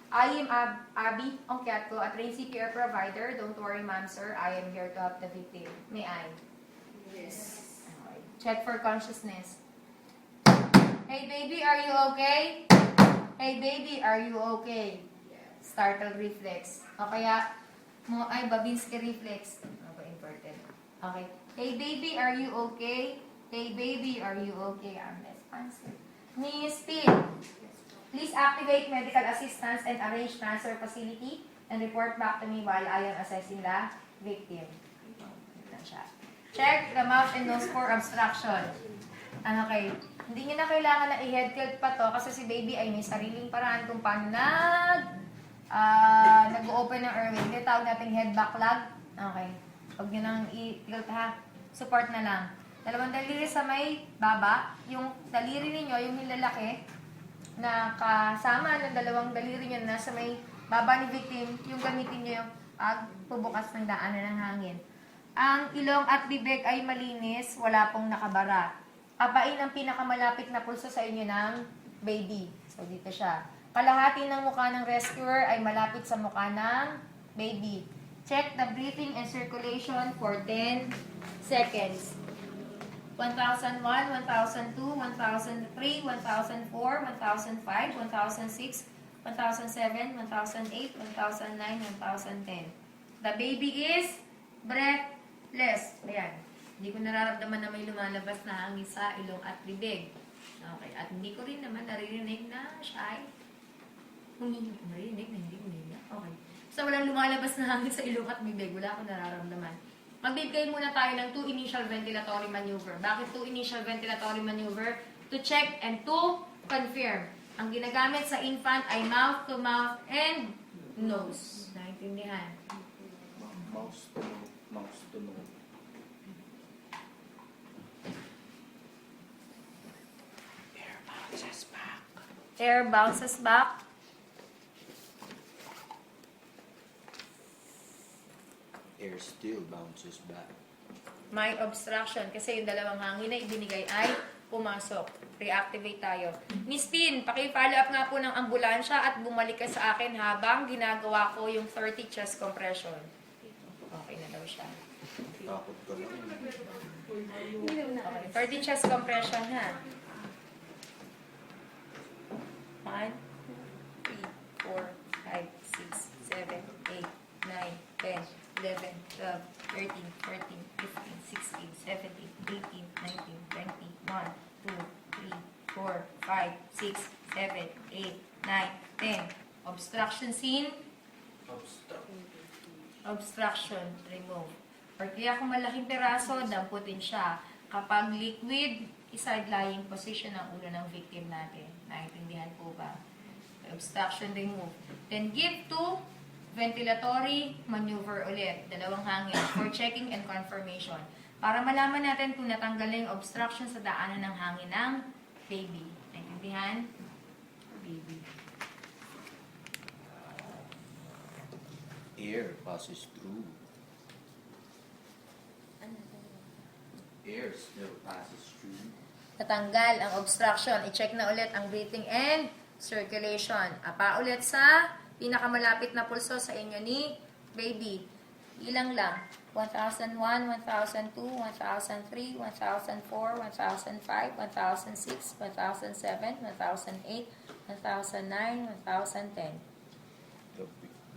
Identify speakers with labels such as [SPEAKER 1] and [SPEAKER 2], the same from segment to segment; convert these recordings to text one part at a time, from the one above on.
[SPEAKER 1] I am Abby Ongkiatko, a trained CPR provider. Don't worry, ma'am, sir. I am here to help the victim. May I?
[SPEAKER 2] Yes.
[SPEAKER 1] Okay. Check for consciousness. Hey, baby, are you okay? Hey, baby, are you okay? Startle reflex. O kaya, mo ay Babinski reflex. Ako inverted. Okay. Hey, baby, are you okay? Hey, baby, are you okay? Let's answer. Knee speed. Please activate medical assistance and arrange transfer facility and report back to me while I am assessing the victim. Ito siya. Check the mouth and nose for obstruction. Okay. Hindi nyo na kailangan na i-head tilt pa to kasi si baby ay may sariling paraan kung paano nag-open ng airway. Hindi tawag natin head backlog. Okay. Huwag nyo nang i-tilt ha. Support na lang. Dalawang daliri sa may baba. Yung daliri ninyo, yung nilalaki, na kasama ng dalawang daliri nyo na nasa may baba ni victim, yung gamitin nyo yung pagbubukas ng daanan ng hangin. Ang ilong at bibig ay malinis, wala pong nakabara. Apain ang pinakamalapit na pulso sa inyo ng baby. So, dito siya. Kalahati ng mukha ng rescuer ay malapit sa mukha ng baby. Check the breathing and circulation for 10 seconds. 1001, 1002, 1003, 1004, 1005, 1006, 1007, 1008, 1009, 1010. The baby is breathless. Ayan. Hindi ko nararamdaman na may lumalabas na hangin sa ilong at bibig. Okay. At hindi ko rin naman naririnig na siya ay naririnig na hindi umiiyak. Okay. So, walang lumalabas na hangin sa ilong at bibig. Wala akong nararamdaman. Magbibigay muna tayo ng 2 initial ventilatory maneuver. Bakit 2 initial ventilatory maneuver? To check and to confirm. Ang ginagamit sa infant ay mouth to mouth and nose. Naintindihan?
[SPEAKER 3] Mouse to nose. Mouse to nose. Air bounces back.
[SPEAKER 1] Air bounces back.
[SPEAKER 3] Air still bounces back.
[SPEAKER 1] May obstruction kasi yung dalawang hangin na ibinigay ay pumasok. Reactivate tayo. Miss Pin, paki-follow up nga po ng ambulansya at bumalik ka sa akin habang ginagawa ko yung 30 chest compression. Okay na daw siya.
[SPEAKER 3] Takot ka lang.
[SPEAKER 1] Okay, 30 chest compression ha. 1, 2, 3, 4, 5, 6, 7, 8, 9, 10, 11, 12, 13, 14, 15, 16, 17, 18, 19, 20, 1, 2, 3, 4, 5, 6, 7, 8, 9, 10. Obstruction scene. Obstruction, remove. Or kaya kung malaking peraso, damputin siya. Kapag liquid, iside lying position ang ulo ng victim natin. Naintindihan po ba? Obstruction, remove. Then give to ventilatory maneuver ulit. Dalawang hangin for checking and confirmation. Para malaman natin kung natanggal na yung obstruction sa daanan ng hangin ng baby. Naintindihan? Baby.
[SPEAKER 3] Air passes through. Air still passes through.
[SPEAKER 1] Natanggal ang obstruction. I-check na ulit ang breathing and circulation. Apa ulit sa pinakamalapit na pulso sa inyo ni baby. Ilang lang. 1001, 1002, 1003, 1004, 1005, 1006, 1007, 1008, 1009, 1010.
[SPEAKER 3] The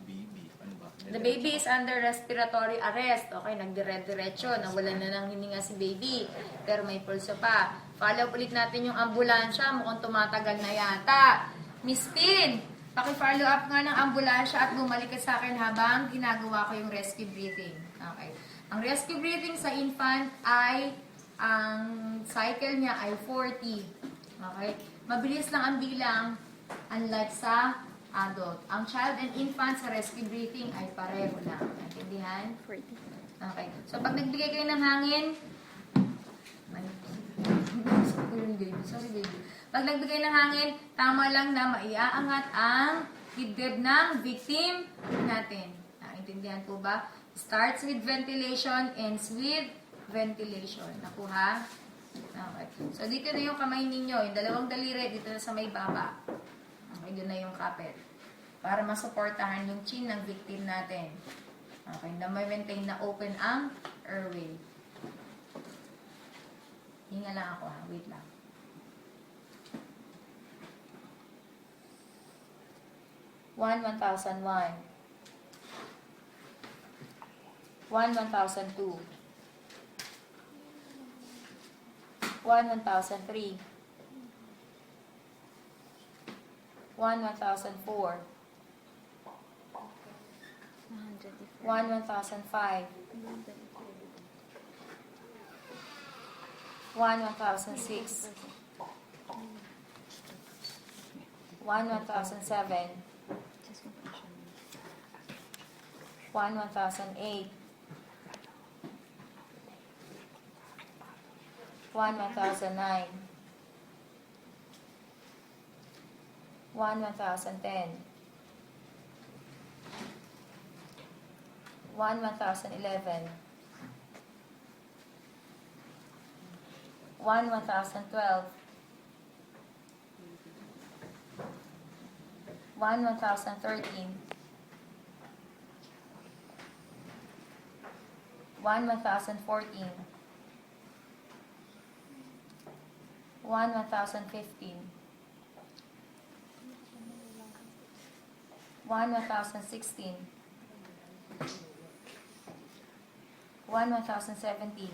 [SPEAKER 3] baby. Ano ba?
[SPEAKER 1] The baby is under respiratory arrest. Okay, nagdire-diretso. Nawalan na ng hininga si baby. Pero may pulso pa. Follow ulit natin yung ambulansya. Mukhang tumatagal na yata. Miss Pin, paki-follow up nga ng ambulansya at bumalik ka sa akin habang ginagawa ko yung rescue breathing. Okay. Ang rescue breathing sa infant ay, ang cycle niya ay 40. Okay. Mabilis lang ang bilang, unlike sa adult. Ang child and infant sa rescue breathing ay pareho lang. Naintindihan?
[SPEAKER 2] 40.
[SPEAKER 1] Okay. So, pag nagbigay kayo ng hangin, sorry baby. Pag nagbigay ng hangin, tama lang na maiaangat ang dibdib ng victim natin. Naintindihan po ba? Starts with ventilation, ends with ventilation. Nakuha? Okay. So, dito na yung kamay ninyo. Yung dalawang daliri, dito na sa may baba. Okay, doon na yung kapit. para masuportahan yung chin ng victim natin. Okay, na may maintain na open ang airway. Hinga lang ako ha, wait lang. One, 1,001. 1,002. 1,003. 1,004. 1,005. 1,006. 1,007. 1,008. 1,009. 1,010. 1,011. 1,012. 1,013. 1,014. 1,015. 1,016. 1,017.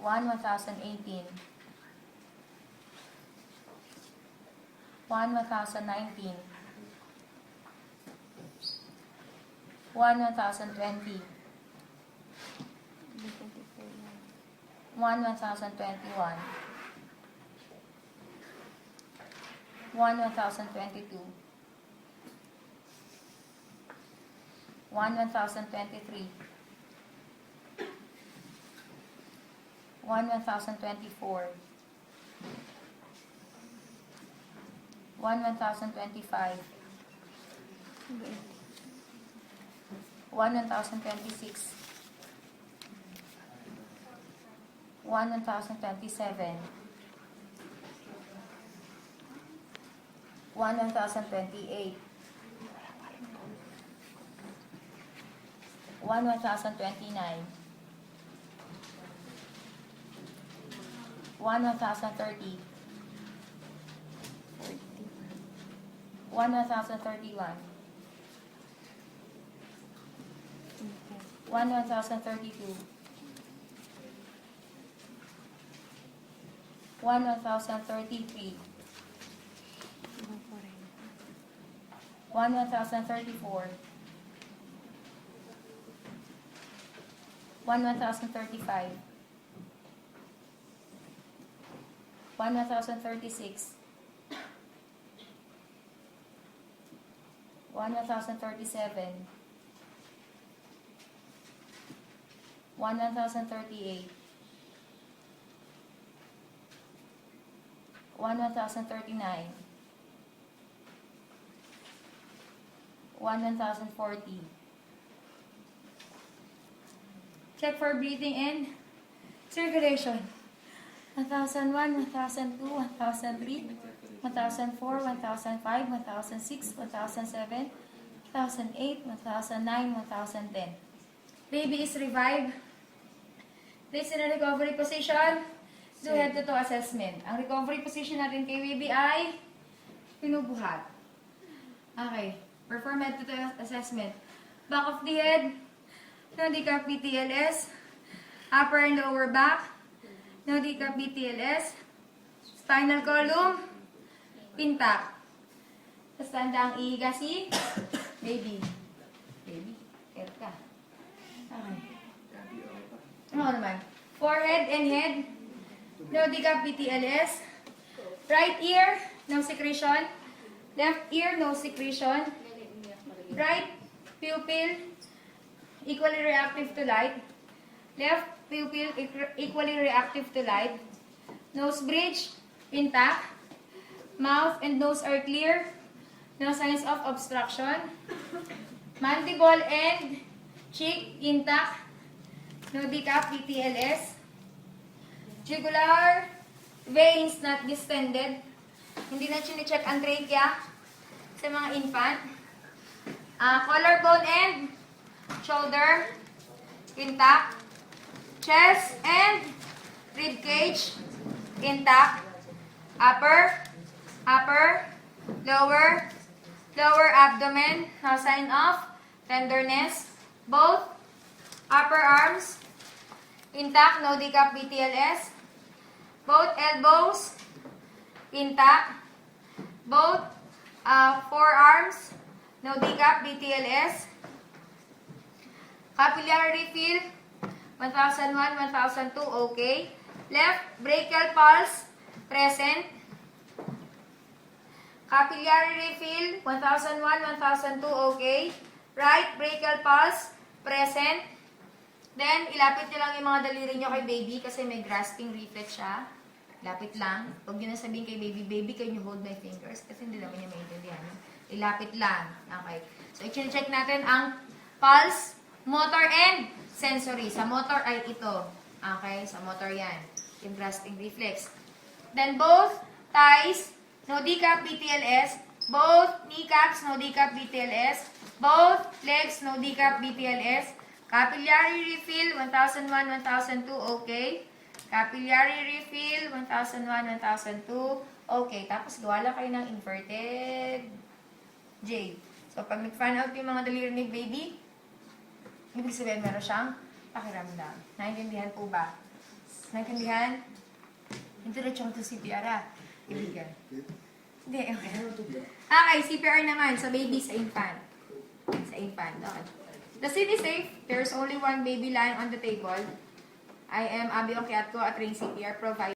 [SPEAKER 1] 1,018. 1,019. 1,020. 1,021. 1,022. 1,023. 1,024. 1,025. 1,026. 1,027. 1,028. 1,029. 1,030. 1,031. 1,032. 1,033. 1,034. 1,035. 1,036. 1,037. 1,038. 1,039. 1,040. Check for breathing and circulation. 1,001, 1,002, 1,003, 1,004, 1,005, 1,006, 1,007, 1,008, 1,009, 1,010. Baby is revived. Place in a recovery position. Do head-to-toe assessment. Ang recovery position natin kay baby ay pinubuhat. Okay. Perform head-to-toe assessment. Back of the head. No decap BTLS. Upper and lower back. No decap BTLS. Spinal column. Pintak. Tapos tanda ang ihiga si baby. Baby, care ka. Okay. Ano naman? Forehead and head. No decap BTLS. Right ear, no secretion. Left ear, no secretion. Right pupil, equally reactive to light. Left pupil, equally reactive to light. Nose bridge, intact. Mouth and nose are clear. No signs of obstruction. Mandible and cheek intact. No decap BTLS. Jugular veins not distended. hindi na chine-check ang trachea sa mga infant. Collarbone and shoulder, intact. Chest and rib cage, intact. Upper, lower abdomen, no sign of tenderness. Both upper arms, intact, no decap BTLS. Both elbows, intact. Both forearms, no decap BTLS. Capillary refill, 1001, 1002, okay. Left brachial pulse, present. Capillary refill, 1001, 1002, okay. Right brachial pulse, present. Then, ilapit nyo lang yung mga daliri nyo kay baby kasi may grasping reflex siya. Ilapit lang. Huwag nyo na sabihin kay baby, baby, can you hold my fingers? Kasi hindi naman niya maintindihan. Ilapit lang. Okay. So, i-check natin ang pulse, motor, and sensory. Sa motor ay ito. Okay? Sa motor yan. Yung grasping reflex. Then, both thighs, no decap BTLS. Both kneecaps, no decap BTLS. Both legs, no decap BTLS. Capillary refill, 1001, 1002, okay. Capillary refill, 1001, 1002, okay. Tapos gawa lang kayo ng inverted J. So, pag nag-fan out yung mga daliri ni baby, ibig sabihin meron siyang pakiramdam. Naintindihan po ba? Naintindihan? Introduction to CPR, Ibigan. Hindi, okay. Okay, CPR naman sa baby, sa infant. Sa infant, okay. The seat is safe. There's only one baby lying on the table. I am Abby Okiatko, a trained CPR provider.